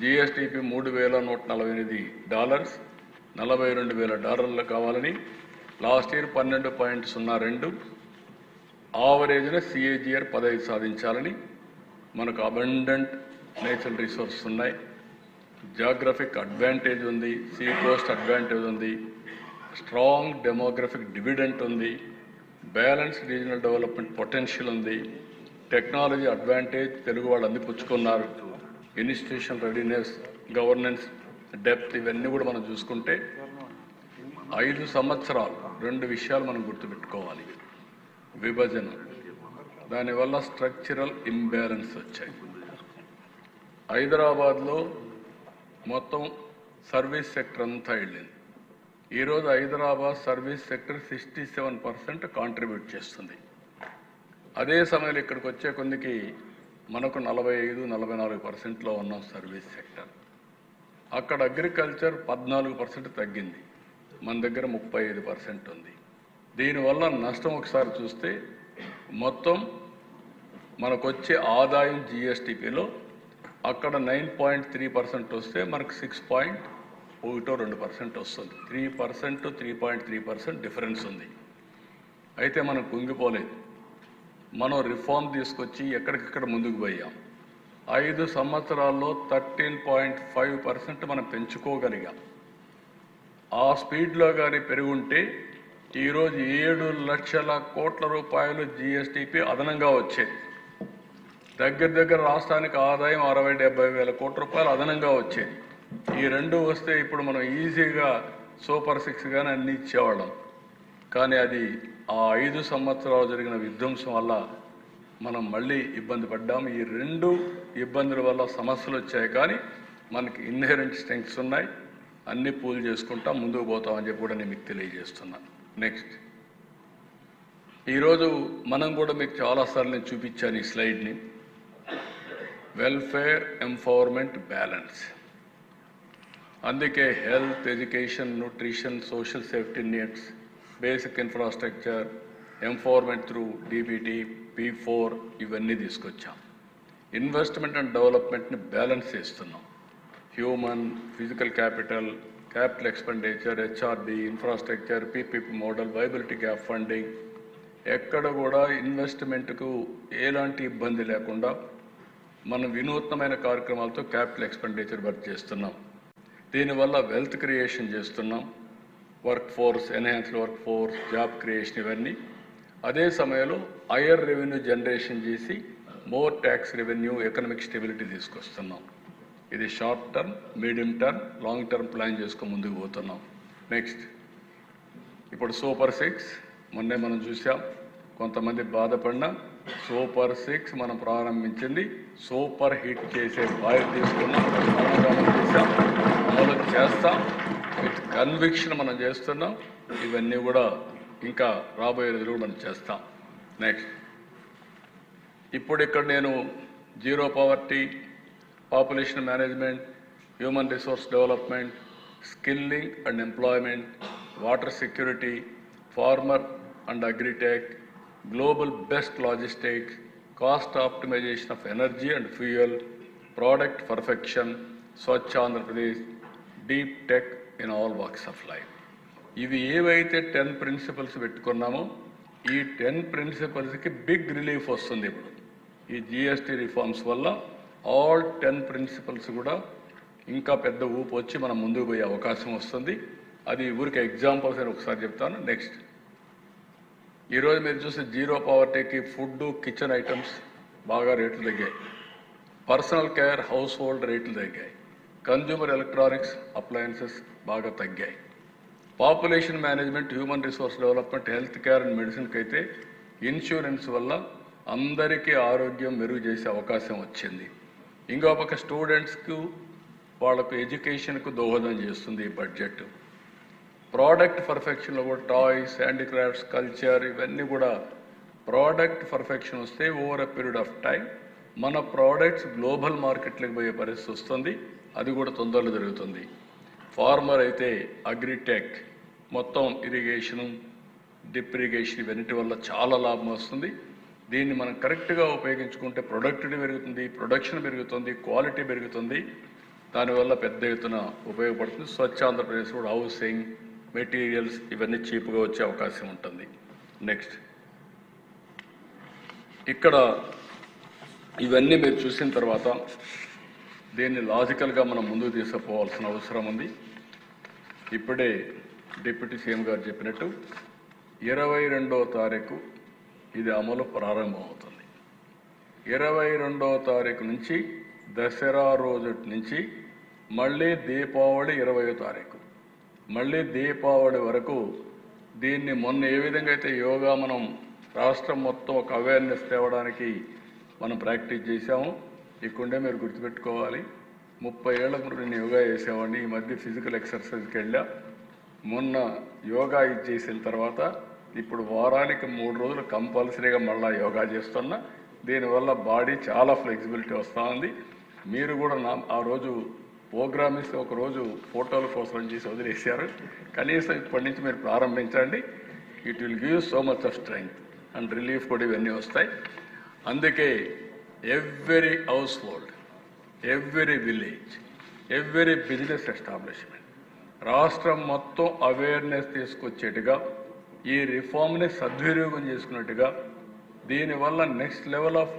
GSTP $3,148, $42,000 కావాలని last year 12.02, ఆవరేజ్న CAGR 15 సాధించాలని. మనకు అబండెంట్ నేచురల్ రిసోర్సెస్ ఉన్నాయి, జాగ్రఫిక్ అడ్వాంటేజ్ ఉంది, సీ కోస్ట్ అడ్వాంటేజ్ ఉంది, స్ట్రాంగ్ డెమోగ్రఫిక్ డివిడెంట్ ఉంది, బ్యాలెన్స్ రీజనల్ డెవలప్మెంట్ పొటెన్షియల్ ఉంది, టెక్నాలజీ అడ్వాంటేజ్ తెలుగు వాళ్ళు అందిపుచ్చుకున్నారు, ఇన్స్టిట్యూషన్ రెడీనెస్, గవర్నెన్స్ డెప్త్, ఇవన్నీ కూడా మనం చూసుకుంటే 5 సంవత్సరాలు 2 విషయాలు మనం గుర్తుపెట్టుకోవాలి. విభజన, దానివల్ల స్ట్రక్చరల్ ఇంబ్యాలెన్స్ వచ్చాయి. హైదరాబాద్లో మొత్తం సర్వీస్ సెక్టర్ అంతా వెళ్ళింది. ఈరోజు హైదరాబాద్ సర్వీస్ సెక్టర్ 67% కాంట్రిబ్యూట్ చేస్తుంది. అదే సమయంలో ఇక్కడికి వచ్చే కొందికి మనకు 45-44%లో ఉన్నాం సర్వీస్ సెక్టర్. అక్కడ అగ్రికల్చర్ 14% తగ్గింది, మన దగ్గర 35% ఉంది. దీనివల్ల నష్టం ఒకసారి చూస్తే మొత్తం మనకు వచ్చే ఆదాయం జిఎస్టిపిలో అక్కడ 9.3% వస్తే మనకు 6.1-2% వస్తుంది. 3% 3.3% డిఫరెన్స్ ఉంది. అయితే మనం కుంగిపోలేదు, మనం రిఫార్మ్ తీసుకొచ్చి ఎక్కడికక్కడ ముందుకు పోయాం. 5 సంవత్సరాల్లో 13.5% మనం పెంచుకోగలిగాం. ఆ స్పీడ్లో కానీ పెరుగుంటే ఈరోజు 7 లక్షల కోట్ల రూపాయలు జిఎస్టిపి అదనంగా వచ్చేది. దగ్గర రాష్ట్రానికి ఆదాయం 60-70 వేల కోట్ల రూపాయలు అదనంగా వచ్చేది. ఈ 2 వస్తే ఇప్పుడు మనం ఈజీగా సూపర్ 6 కానీ అన్ని ఇచ్చేవాళ్ళం. కానీ అది ఆ 5 సంవత్సరాలు జరిగిన విధ్వంసం వల్ల మనం మళ్ళీ ఇబ్బంది పడ్డాము. ఈ 2 ఇబ్బందుల వల్ల సమస్యలు వచ్చాయి, కానీ మనకి ఇన్హెరెంట్ స్ట్రెంగ్స్ ఉన్నాయి, అన్ని పూల్ చేసుకుంటాం, ముందుకు పోతామని చెప్పి కూడా నేను మీకు తెలియజేస్తున్నాను. నెక్స్ట్, ఈరోజు మనం కూడా మీకు చాలాసార్లు నేను చూపించాను ఈ స్లైడ్ని. Welfare, empowerment, balance. అందుకే health, education, nutrition, social safety nets, basic infrastructure, empowerment through DBT, P4 ఇవన్నీ తీసుకొచ్చాం. ఇన్వెస్ట్మెంట్ అండ్ డెవలప్మెంట్ని బ్యాలెన్స్ చేస్తున్నాం. Human, physical capital, capital expenditure, HRD, infrastructure, PPP model, viability gap funding, ఎక్కడ కూడా ఇన్వెస్ట్మెంట్కు ఎలాంటి ఇబ్బంది లేకుండా మనం వినూత్నమైన కార్యక్రమాలతో క్యాపిటల్ ఎక్స్పెండిచర్ వర్క్ చేస్తున్నాం. దీనివల్ల వెల్త్ క్రియేషన్ చేస్తున్నాం, work force, enhanced work force, job creation, ఇవన్నీ. అదే సమయంలో హయ్యర్ రెవెన్యూ జనరేషన్ చేసి more tax revenue, economic stability తీసుకొస్తున్నాం. ఇది short term, medium term, long term plan చేసుకొని ముందుకు పోతున్నాం. నెక్స్ట్, ఇప్పుడు సూపర్ 6 మొన్నే మనం చూసాం, కొంతమంది బాధపడినా సూపర్ 6 మనం ప్రారంభించింది సూపర్ హిట్ చేసే బాధ్యత తీసుకున్నాం, చేసాం, అమలు చేస్తాం, విత్ కన్విక్షన్ మనం చేస్తున్నాం. ఇవన్నీ కూడా ఇంకా రాబోయే రోజులు మనం చేస్తాం. నెక్స్ట్, ఇప్పుడు ఇక్కడ నేను zero poverty, population management, human resource development, skilling and employment, water security, farmer and agritech, global best logistics, cost optimisation of energy and fuel, product perfection, Swachh Andhra Pradesh, deep tech in all walks of life. ఇవి ఏవైతే 10 principles పెట్టుకున్నామో ఈ 10 ప్రిన్సిపల్స్కి big relief వస్తుంది. ఇప్పుడు ఈ GST reforms వల్ల all 10 principles కూడా ఇంకా పెద్ద ఊపు వచ్చి మనం ముందుకు పోయే అవకాశం వస్తుంది. అది ఊరికి ఎగ్జాంపుల్స్ అని ఒకసారి చెప్తాను. నెక్స్ట్, ఈరోజు మీరు చూస్తే జీరో పావర్టీకి ఫుడ్, కిచెన్ ఐటమ్స్ బాగా రేట్లు తగ్గాయి, పర్సనల్ కేర్, హౌస్ హోల్డ్ రేట్లు తగ్గాయి, కన్జ్యూమర్ ఎలక్ట్రానిక్స్ అప్లయన్సెస్ బాగా తగ్గాయి. Population management, human resource development, health care and మెడిసిన్కి అయితే ఇన్సూరెన్స్ వల్ల అందరికీ ఆరోగ్యం మెరుగు చేసే అవకాశం వచ్చింది. ఇంకో పక్క స్టూడెంట్స్కు వాళ్ళకు ఎడ్యుకేషన్కు దోహదం చేస్తుంది ఈ బడ్జెట్. ప్రోడక్ట్ పర్ఫెక్షన్లో కూడా టాయ్స్, హ్యాండిక్రాఫ్ట్స్, కల్చర్, ఇవన్నీ కూడా ప్రోడక్ట్ పర్ఫెక్షన్ వస్తే over a period of time మన ప్రోడక్ట్స్ గ్లోబల్ మార్కెట్లకు పోయే పరిస్థితి వస్తుంది. అది కూడా తొందరలో జరుగుతుంది. ఫార్మర్ అయితే అగ్రిటెక్, మొత్తం ఇరిగేషను, డ్రిప్ ఇరిగేషన్, ఇవన్నిటి వల్ల చాలా లాభం వస్తుంది. దీన్ని మనం కరెక్ట్గా ఉపయోగించుకుంటే ప్రొడక్టివిటీ పెరుగుతుంది, ప్రొడక్షన్ పెరుగుతుంది, క్వాలిటీ పెరుగుతుంది. దానివల్ల పెద్ద ఎత్తున ఉపయోగపడుతుంది. స్వచ్ఛ ఆంధ్రప్రదేశ్ కూడా హౌసింగ్, మెటీరియల్స్ ఇవన్నీ చీప్గా వచ్చే అవకాశం ఉంటుంది. నెక్స్ట్, ఇక్కడ ఇవన్నీ మీరు చూసిన తర్వాత దీన్ని లాజికల్గా మనం ముందుకు తీసుకుపోవాల్సిన అవసరం ఉంది. ఇప్పుడే డిప్యూటీ సీఎం గారు చెప్పినట్టు 22వ తారీఖు ఇది అమలు ప్రారంభమవుతుంది. 22వ తారీఖు నుంచి దసరా రోజు నుంచి మళ్ళీ దీపావళి 20వ తారీఖు, మళ్ళీ దీపావళి వరకు దీన్ని మొన్న ఏ విధంగా అయితే యోగా మనం రాష్ట్రం మొత్తం ఒక అవేర్నెస్ తేవడానికి మనం ప్రాక్టీస్ చేశాము. ఇక్కడే మీరు గుర్తుపెట్టుకోవాలి, 30 ఏళ్ల ముందు నేను యోగా చేసేవాడిని. ఈ మధ్య ఫిజికల్ ఎక్సర్సైజ్కి వెళ్ళా. మొన్న యోగా ఇది చేసిన తర్వాత ఇప్పుడు వారానికి 3 రోజులు కంపల్సరీగా మళ్ళీ యోగా చేస్తున్నా. దీనివల్ల బాడీ చాలా ఫ్లెక్సిబిలిటీ వస్తూ ఉంది. మీరు కూడా ఆ రోజు ప్రోగ్రామ్ ఇస్తే ఒకరోజు ఫోటోల కోసం చేసి వదిలేశారు. కనీసం ఇప్పటి నుంచి మీరు ప్రారంభించండి. It will give so much of strength and relief కూడా ఇవన్నీ వస్తాయి. అందుకే every household, every village, every business establishment రాష్ట్రం మొత్తం అవేర్నెస్ తీసుకొచ్చేట్టుగా ఈ రిఫార్మ్ని సద్వినియోగం చేసుకున్నట్టుగా దీనివల్ల next level of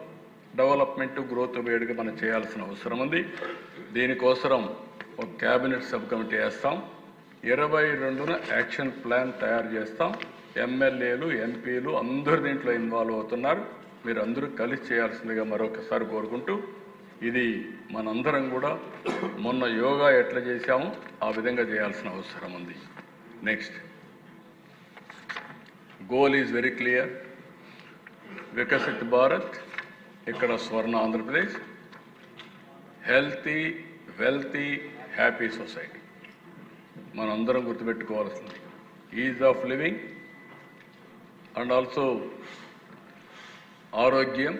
development growth వేడుగా మనం చేయాల్సిన అవసరం ఉంది. దీనికోసం ఒక క్యాబినెట్ సబ్ కమిటీ వేస్తాం. 22న యాక్షన్ ప్లాన్ తయారు చేస్తాం. ఎమ్మెల్యేలు, ఎంపీలు అందరూ దీంట్లో ఇన్వాల్వ్ అవుతున్నారు. మీరు అందరూ కలిసి చేయాల్సిందిగా మరొకసారి కోరుకుంటూ, ఇది మనందరం కూడా మొన్న యోగా ఎట్లా చేశామో ఆ విధంగా చేయాల్సిన అవసరం ఉంది. Next, goal is very clear. Viksit Bharat, ఇక్కడ స్వర్ణ Andhra Pradesh, healthy, wealthy, happy society మనందరం గుర్తుపెట్టుకోవాల్సింది. Is of living and also ఆరోగ్యం,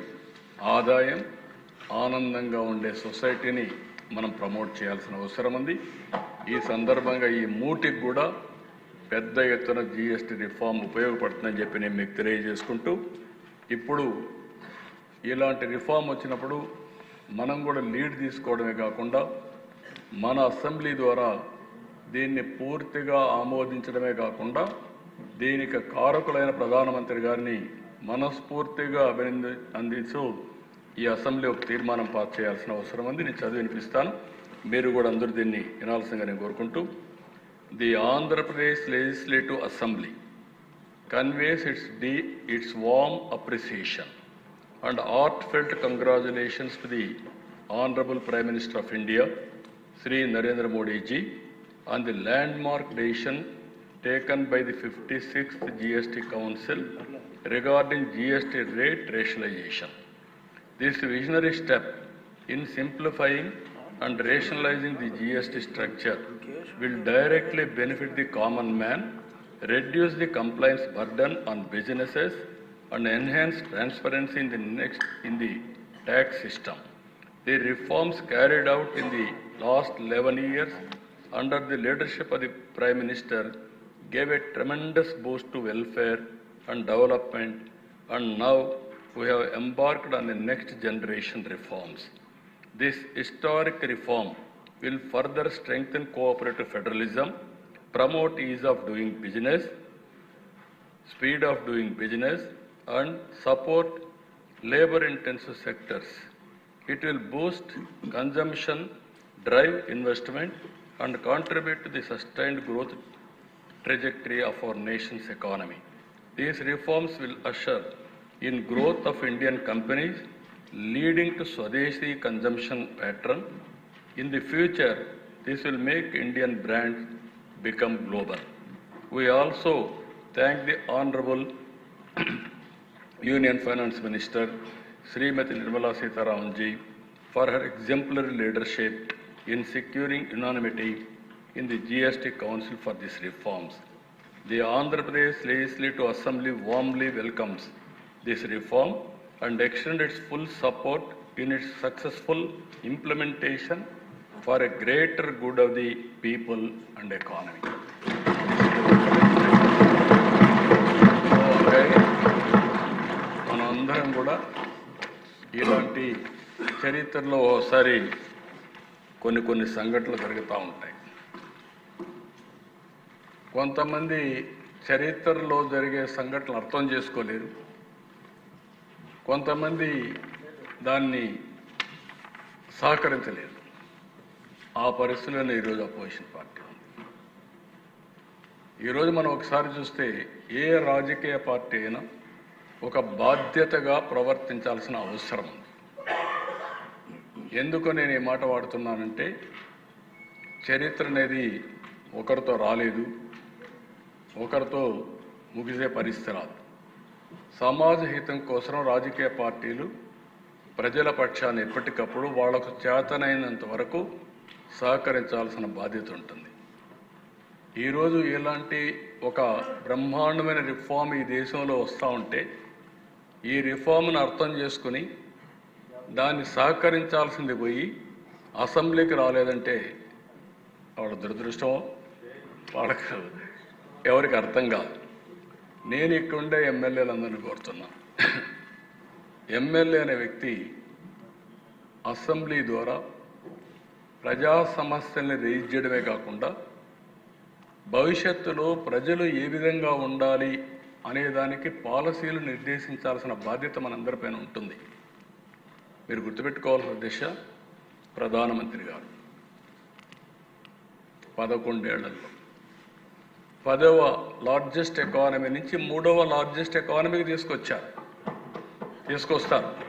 ఆదాయం, ఆనందంగా ఉండే సొసైటీని మనం ప్రమోట్ చేయాల్సిన అవసరం ఉంది. ఈ సందర్భంగా ఈ మూటికి కూడా పెద్ద ఎత్తున జిఎస్టీ రిఫార్మ్ ఉపయోగపడుతుందని చెప్పి నేను మీకు తెలియజేసుకుంటూ, ఇప్పుడు ఇలాంటి రిఫార్మ్ వచ్చినప్పుడు మనం కూడా లీడ్ తీసుకోవడమే కాకుండా మన అసెంబ్లీ ద్వారా దీన్ని పూర్తిగా ఆమోదించడమే కాకుండా దీనికి కారకులైన ప్రధానమంత్రి గారిని మనస్ఫూర్తిగా అందిస్తూ ఈ అసెంబ్లీ ఒక తీర్మానం పాస్ చేయాల్సిన అవసరం ఉంది. నేను చదివి వినిపిస్తాను, మీరు కూడా అందరూ దీన్ని వినాల్సిందిగా నేను కోరుకుంటూ, the Andhra Pradesh legislative assembly conveys its warm appreciation and heartfelt congratulations to the Honorable Prime Minister of India, Sri Narendra Modi ji, on the landmark decision taken by the 56th GST Council regarding GST rate rationalization. This visionary step in simplifying and rationalizing the GST structure will directly benefit the common man, reduce the compliance burden on businesses, and enhance transparency in the tax system. The reforms carried out in the last 11 years under the leadership of the Prime Minister gave a tremendous boost to welfare and development, and now we have embarked on the next generation reforms. This historic reform will further strengthen cooperative federalism, promote ease of doing business, speed of doing business, and support labor-intensive sectors. It will boost consumption, drive investment, and contribute to the sustained growth trajectory of our nation's economy. These reforms will usher in growth of Indian companies, leading to Swadeshi consumption pattern. In the future, this will make Indian brands become global. We also thank the Honorable Union Finance Minister Srimati Nirmala Sitharaman ji for her exemplary leadership in securing unanimity in the GST Council for these reforms. The Andhra Pradesh Legislative Assembly warmly welcomes this reform and extends its full support in its successful implementation for a greater good of the people and economy. మనందరం కూడా ఇలాంటి చరిత్రలో ఒకసారి కొన్ని సంఘటనలు జరుగుతూ ఉంటాయి. కొంతమంది చరిత్రలో జరిగే సంఘటనలు అర్థం చేసుకోలేరు, కొంతమంది దాన్ని సహకరించలేరు. ఆ పరిస్థితుల్లోనే ఈరోజు అపోజిషన్ పార్టీ ఉంది. ఈరోజు మనం ఒకసారి చూస్తే ఏ రాజకీయ పార్టీ అయినా ఒక బాధ్యతగా ప్రవర్తించాల్సిన అవసరం ఉంది. ఎందుకు నేను ఈ మాట వాడుతున్నానంటే, చరిత్ర అనేది ఒకరితో రాలేదు, ఒకరితో ముగిసే పరిస్థితి రాదు. సమాజ హితం కోసం రాజకీయ పార్టీలు ప్రజల పక్షాన్ని ఎప్పటికప్పుడు వాళ్లకు చేతనైనంత వరకు సహకరించాల్సిన బాధ్యత ఉంటుంది. ఈరోజు ఇలాంటి ఒక బ్రహ్మాండమైన రిఫార్మ్ ఈ దేశంలో వస్తూ ఉంటే, ఈ రిఫార్మ్ను అర్థం చేసుకుని దాన్ని సహకరించాల్సింది పోయి అసెంబ్లీకి రాలేదంటే వాళ్ళ దురదృష్టం, వాళ్ళకు ఎవరికి అర్థం కాదు. నేను ఇక్కడుండే ఎమ్మెల్యేలందరినీ కోరుతున్నా, ఎమ్మెల్యే అనే వ్యక్తి అసెంబ్లీ ద్వారా ప్రజా సమస్యల్ని రేజ్ చేయడమే కాకుండా భవిష్యత్తులో ప్రజలు ఏ విధంగా ఉండాలి అనేదానికి పాలసీలు నిర్దేశించాల్సిన బాధ్యత మనందరిపైన ఉంటుంది. మీరు గుర్తుపెట్టుకోవాల్సిన దిశ, ప్రధానమంత్రి గారు 11 ఏళ్లలో 10వ లార్జెస్ట్ ఎకానమీ నుంచి 3వ లార్జెస్ట్ ఎకానమీకి తీసుకొస్తారు.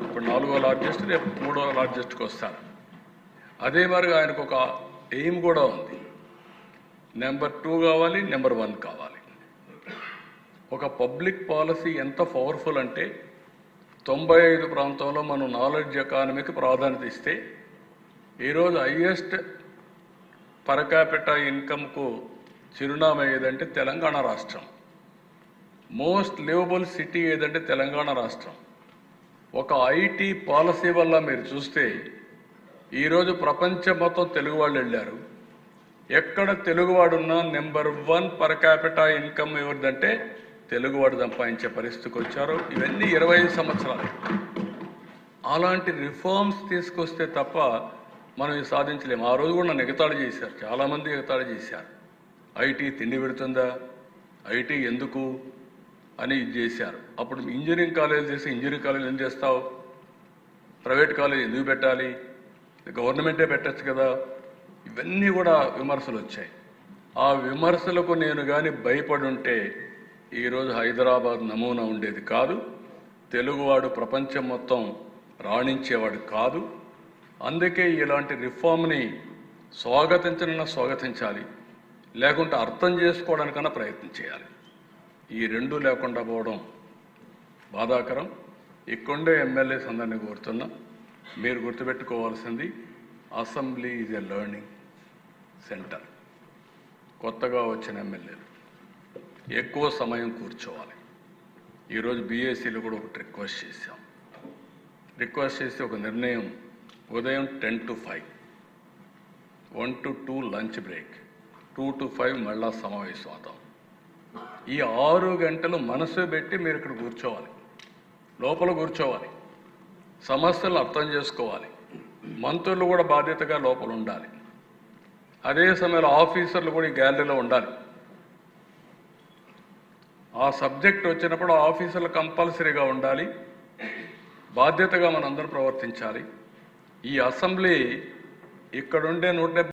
ఇప్పుడు 4వ లార్జెస్ట్, రేపు 3వ లార్జెస్ట్కి వస్తారు. అదే మరి ఆయనకు ఒక ఎయిమ్ కూడా ఉంది, నెంబర్ 2 కావాలి, నెంబర్ 1 కావాలి. ఒక పబ్లిక్ పాలసీ ఎంత పవర్ఫుల్ అంటే 95 ప్రాంతంలో మనం నాలెడ్జ్ ఎకానమీకి ప్రాధాన్యత ఇస్తే, ఈరోజు హైయెస్ట్ పర్ క్యాపిటా ఇన్కమ్కు చిరునామా ఏదంటే తెలంగాణ రాష్ట్రం. మోస్ట్ లివబుల్ సిటీ ఏదంటే తెలంగాణ రాష్ట్రం. ఒక ఐటీ పాలసీ వల్ల మీరు చూస్తే ఈరోజు ప్రపంచం మొత్తం తెలుగు వాళ్ళు వెళ్ళారు. ఎక్కడ తెలుగువాడున్నా నెంబర్ 1 పర్ క్యాపిటా ఇన్కమ్ ఎవరిదంటే తెలుగువాడు సంపాదించే పరిస్థితికి వచ్చారు. ఇవన్నీ 25 సంవత్సరాలు. అలాంటి రిఫార్మ్స్ తీసుకొస్తే తప్ప మనం ఇది సాధించలేము. ఆ రోజు కూడా నన్ను ఎగతాళి చేశారు, చాలామంది ఎగతాళి చేశారు. ఐటీ తిండి పెడుతుందా, ఐటీ ఎందుకు అని ఇది చేశారు. అప్పుడు ఇంజనీరింగ్ కాలేజ్ చేసి ఇంజనీరింగ్ కాలేజ్ ఏం చేస్తావు, ప్రైవేట్ కాలేజ్ ఎందుకు పెట్టాలి, గవర్నమెంటే పెట్టచ్చు కదా, ఇవన్నీ కూడా విమర్శలు వచ్చాయి. ఆ విమర్శలకు నేను కానీ భయపడి ఉంటే ఈరోజు హైదరాబాద్ నమూనా ఉండేది కాదు, తెలుగువాడు ప్రపంచం మొత్తం రాణించేవాడు కాదు. అందుకే ఇలాంటి రిఫార్మ్ని స్వాగతించాలి, లేకుంటే అర్థం చేసుకోవడానికన్నా ప్రయత్నం చేయాలి. ఈ రెండు లేకుండా పోవడం బాధాకరం. ఇక్కడే ఎమ్మెల్యేస్ అందరినీ కోరుతున్నా, మీరు గుర్తుపెట్టుకోవాల్సింది assembly is a learning centre. కొత్తగా వచ్చిన ఎమ్మెల్యేలు ఎక్కువ సమయం కూర్చోవాలి. ఈరోజు బీఏసీలో కూడా ఒకటి రిక్వెస్ట్ చేసి ఒక నిర్ణయం, ఉదయం 10 to 5, 1 to 2 lunch break, 2 to 5 మళ్ళా సమావేశం అవుతాం. ఈ 6 గంటలు మనసు పెట్టి మీరు ఇక్కడ కూర్చోవాలి, లోపల కూర్చోవాలి, సమస్యలను అర్థం చేసుకోవాలి. మంత్రులు కూడా బాధ్యతగా లోపల ఉండాలి. అదే సమయంలో ఆఫీసర్లు కూడా ఈ గ్యాలరీలో ఉండాలి. ఆ సబ్జెక్ట్ వచ్చినప్పుడు ఆఫీసర్లు కంపల్సరీగా ఉండాలి. బాధ్యతగా మనందరం ప్రవర్తించాలి. ఈ అసెంబ్లీ ఇక్కడుండే 170